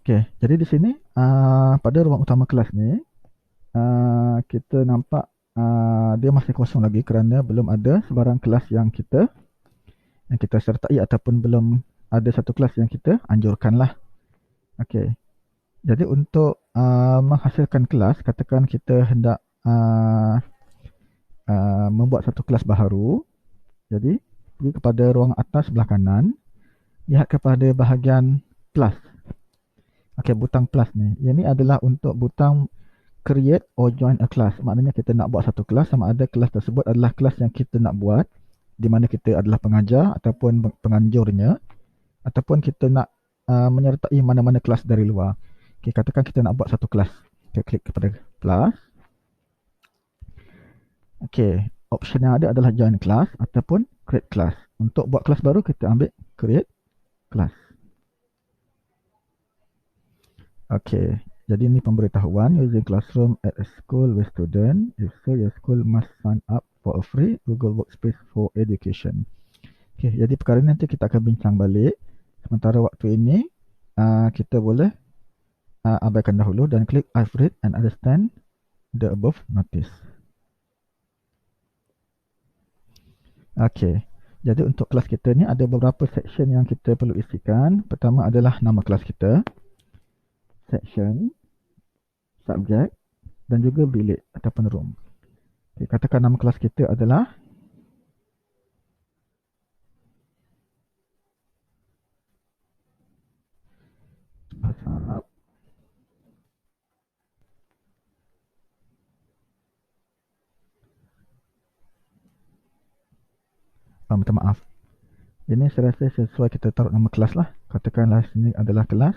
Okey, jadi di sini pada ruang utama kelas ni kita nampak dia masih kosong lagi kerana belum ada sebarang kelas yang kita sertai ataupun belum ada satu kelas yang kita anjurkan lah. Okey. Jadi untuk menghasilkan kelas, katakan kita hendak membuat satu kelas baharu. Jadi pergi kepada ruang atas sebelah kanan, lihat kepada bahagian plus. Okey, butang plus ni. Ini adalah untuk butang create or join a class. Maknanya kita nak buat satu kelas, sama ada kelas tersebut adalah kelas yang kita nak buat, di mana kita adalah pengajar ataupun penganjurnya, ataupun kita nak menyertai mana-mana kelas dari luar. Okay, katakan kita nak buat satu kelas. Kita klik kepada plus. Okay, option yang ada adalah join class ataupun create class. Untuk buat kelas baru, kita ambil create class. Okay, jadi ini pemberitahuan using classroom at a school with student. If so, your school must sign up for a free Google Workspace for Education. Okay, jadi perkara ini nanti kita akan bincang balik. Sementara waktu ini, kita boleh abaikan dahulu dan klik I've read and understand the above notice. Okay, jadi untuk kelas kita ni ada beberapa section yang kita perlu isikan. Pertama adalah nama kelas kita, section, subjek dan juga bilik ataupun room. Okay, katakan nama kelas kita adalah Arab. Minta maaf. Ini saya rasa sesuai kita taruh nama kelas lah. Katakanlah sini adalah kelas.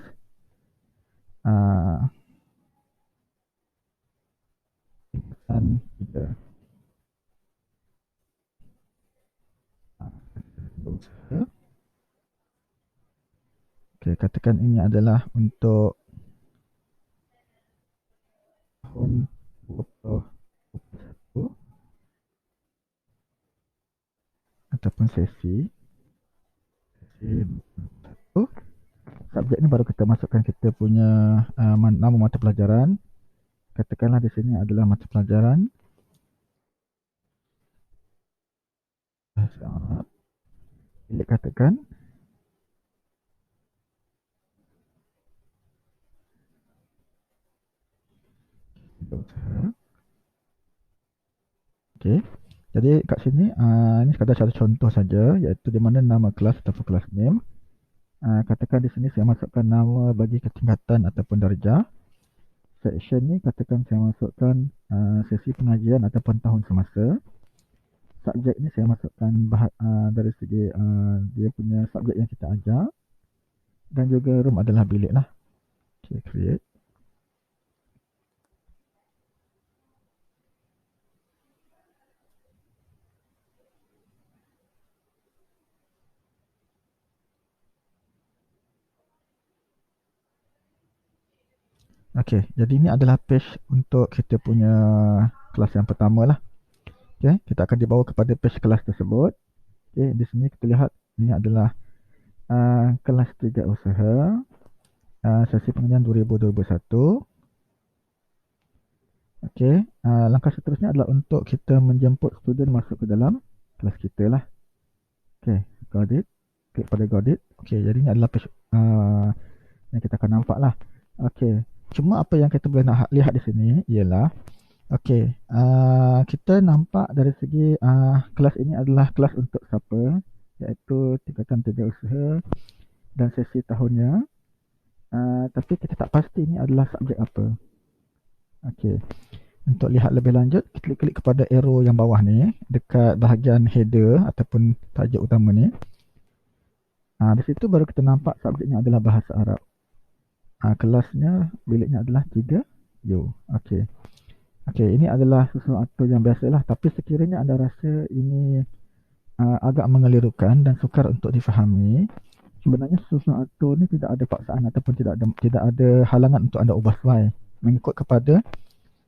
Dan kita okay, katakan ini adalah untuk tahun 2021 ataupun sesi 1. Subjek ni baru kita masukkan kita punya nama mata pelajaran. Katakanlah di sini adalah mata pelajaran bahasa Arab. Bila katakan okey. Jadi kat sini ini sekadar satu contoh saja, iaitu di mana nama kelas ataupun kelas name. Katakan di sini saya masukkan nama bagi ketingkatan ataupun darjah. Section ni katakan saya masukkan sesi pengajian ataupun tahun semasa. Subjek ni saya masukkan dari segi dia punya subjek yang kita ajar. Dan juga room adalah bilik lah. Okay, create. Okay, jadi ini adalah page untuk kita punya kelas yang pertama lah. Okay, kita akan dibawa kepada page kelas tersebut. Okay, di sini kita lihat ini adalah kelas 3 usaha sesi pengajian 2021. Okay, langkah seterusnya adalah untuk kita menjemput student masuk ke dalam kelas kita lah. Okay, got it. Klik pada got it. Okay, jadi ini adalah page yang kita akan nampak lah. Okay, cuma apa yang kita boleh nak lihat di sini ialah okay, kita nampak dari segi kelas ini adalah kelas untuk siapa, iaitu tingkatan 3 usaha dan sesi tahunnya. Tapi kita tak pasti ini adalah subjek apa. Okay, untuk lihat lebih lanjut, kita klik kepada arrow yang bawah ni dekat bahagian header ataupun tajuk utama ni. Di situ baru kita nampak subjeknya adalah bahasa Arab. Kelasnya, biliknya adalah 3U. Okey. Okey, ini adalah sesuatu yang biasalah, tapi sekiranya anda rasa ini agak mengelirukan dan sukar untuk difahami, sebenarnya sesuatu ni tidak ada paksaan ataupun tidak ada halangan untuk anda ubah sesuai mengikut kepada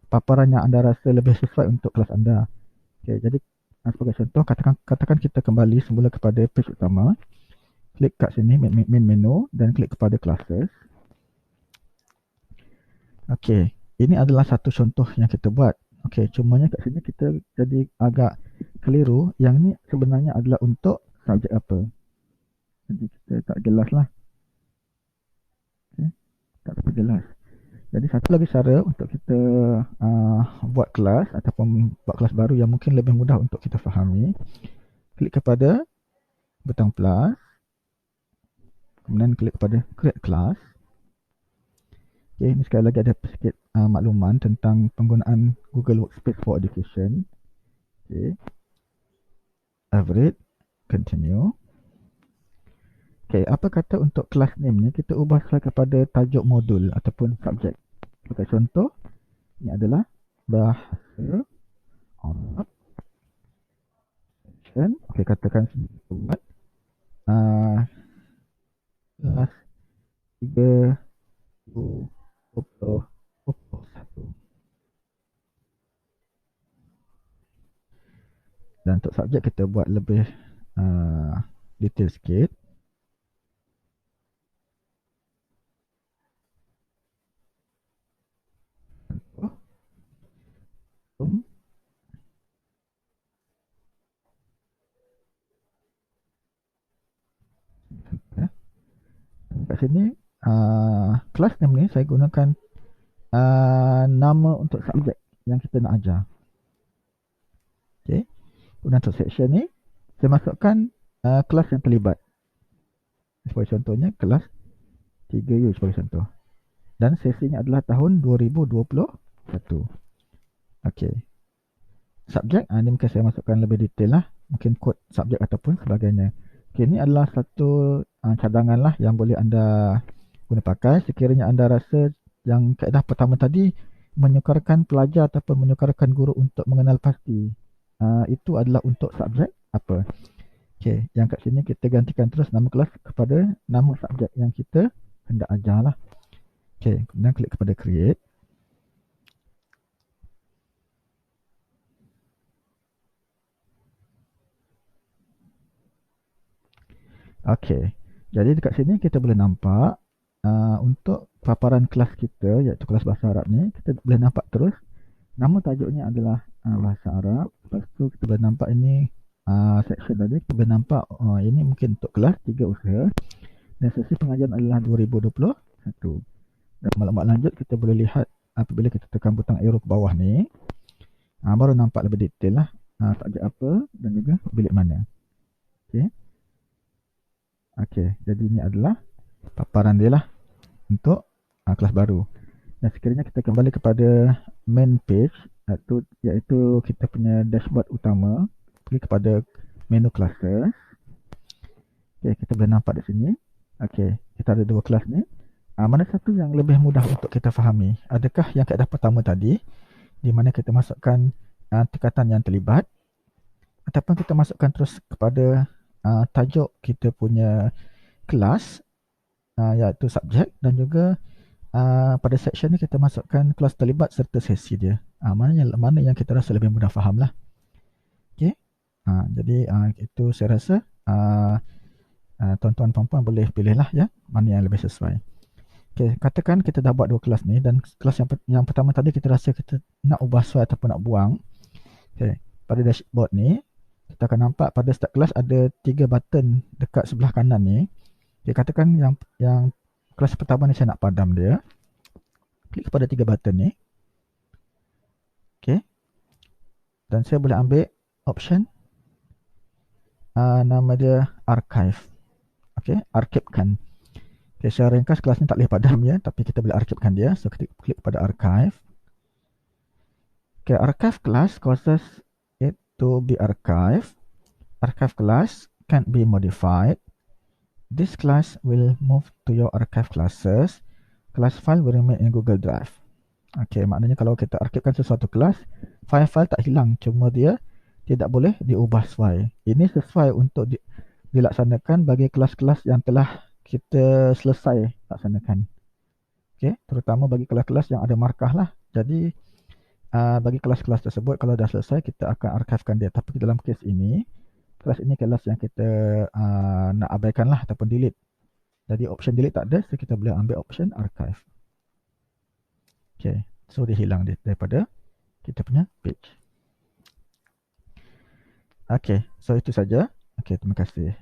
paparan yang anda rasa lebih sesuai untuk kelas anda. Okey, jadi sebagai contoh, katakan kita kembali semula kepada page utama. Klik kat sini main menu dan klik kepada classes. Okey, ini adalah satu contoh yang kita buat. Okey, cumanya kat sini kita jadi agak keliru. Yang ni sebenarnya adalah untuk subjek apa. Jadi kita tak jelas lah. Okay, tak berapa jelas. Jadi satu lagi cara untuk kita buat kelas ataupun buat kelas baru yang mungkin lebih mudah untuk kita fahami. Klik kepada butang plus, kemudian klik kepada create class. Okay, ini sekali lagi ada sedikit makluman tentang penggunaan Google Workspace for Education. Okay. Average, continue. Okay, apa kata untuk kelas name ni kita ubah kepada tajuk modul ataupun subjek. Sebagai contoh, ini adalah bahasa Arab. Okay, katakan buat kelas 321. Dan untuk subjek kita buat lebih detail sikit. Kat sini kelas name ni saya gunakan nama untuk subjek yang kita nak ajar. Okay. Kemudian untuk section ni saya masukkan kelas yang terlibat. Sebagai contohnya kelas 3U sebagai contoh. Dan sesinya adalah tahun 2021. Okey. Subjek ni mungkin saya masukkan lebih detail lah. Mungkin kod subjek ataupun sebagainya. Okey, ini adalah satu cadangan lah yang boleh anda guna pakai sekiranya anda rasa yang kaedah pertama tadi menyukarkan pelajar ataupun menyukarkan guru untuk mengenal pasti itu adalah untuk subjek apa. Okey, yang kat sini kita gantikan terus nama kelas kepada nama subjek yang kita hendak ajar lah. Okey, kemudian klik kepada create. Okey, jadi dekat sini kita boleh nampak untuk paparan kelas kita iaitu kelas bahasa Arab ni kita boleh nampak terus nama tajuknya adalah bahasa Arab. Lepas tu kita boleh nampak ini section tadi kita boleh nampak ini mungkin untuk kelas 3 usaha dan sesi pengajaran adalah 2021. Dan maklumat lanjut kita boleh lihat apabila kita tekan butang arrow ke bawah ni baru nampak lebih detail lah subjek apa dan juga bilik mana. Okey. Okey, jadi ini adalah paparan dia lah untuk kelas baru. Dan sekiranya kita kembali kepada main page iaitu kita punya dashboard utama, pergi kepada menu classes. Okey, kita boleh nampak di sini. Okey, kita ada dua kelas ni. Mana satu yang lebih mudah untuk kita fahami? Adakah yang kaedah pertama tadi di mana kita masukkan tingkatan yang terlibat ataupun kita masukkan terus kepada tajuk kita punya kelas iaitu subjek dan juga pada section ni kita masukkan kelas terlibat serta sesi dia. Mana yang kita rasa lebih mudah faham lah. Okay. Jadi itu saya rasa tuan-tuan puan-puan boleh pilih lah ya mana yang lebih sesuai. Okay, katakan kita dah buat dua kelas ni dan kelas yang pertama tadi kita rasa kita nak ubah soal ataupun nak buang. Okay, pada dashboard ni kita akan nampak pada start kelas ada 3 button dekat sebelah kanan ni. Okay, katakan yang kelas pertama ni saya nak padam dia. Klik kepada 3 button ni. Okay. Dan saya boleh ambil option nama dia archive. Okay, archivekan. Okay, secara ringkas kelas ni tak boleh padam ya, tapi kita boleh archivekan dia. So kita klik pada archive. Okay, archive class causes it to be archived. Archive class can't be modified. This class will move to your archive classes. Class file will remain in Google Drive. Okay, maknanya kalau kita archivekan sesuatu kelas, file-file tak hilang, cuma dia tidak boleh diubah sesuai. Ini sesuai untuk dilaksanakan bagi kelas-kelas yang telah kita selesai laksanakan. Okay, terutama bagi kelas-kelas yang ada markah lah. Jadi bagi kelas-kelas tersebut kalau dah selesai kita akan archivekan dia. Tapi dalam kes ini, kelas ini kelas yang kita nak abaikan lah ataupun delete. Jadi option delete tak ada, so kita boleh ambil option archive. Okay, so dia hilang daripada kita punya page. Okay, so itu saja. Okay, terima kasih.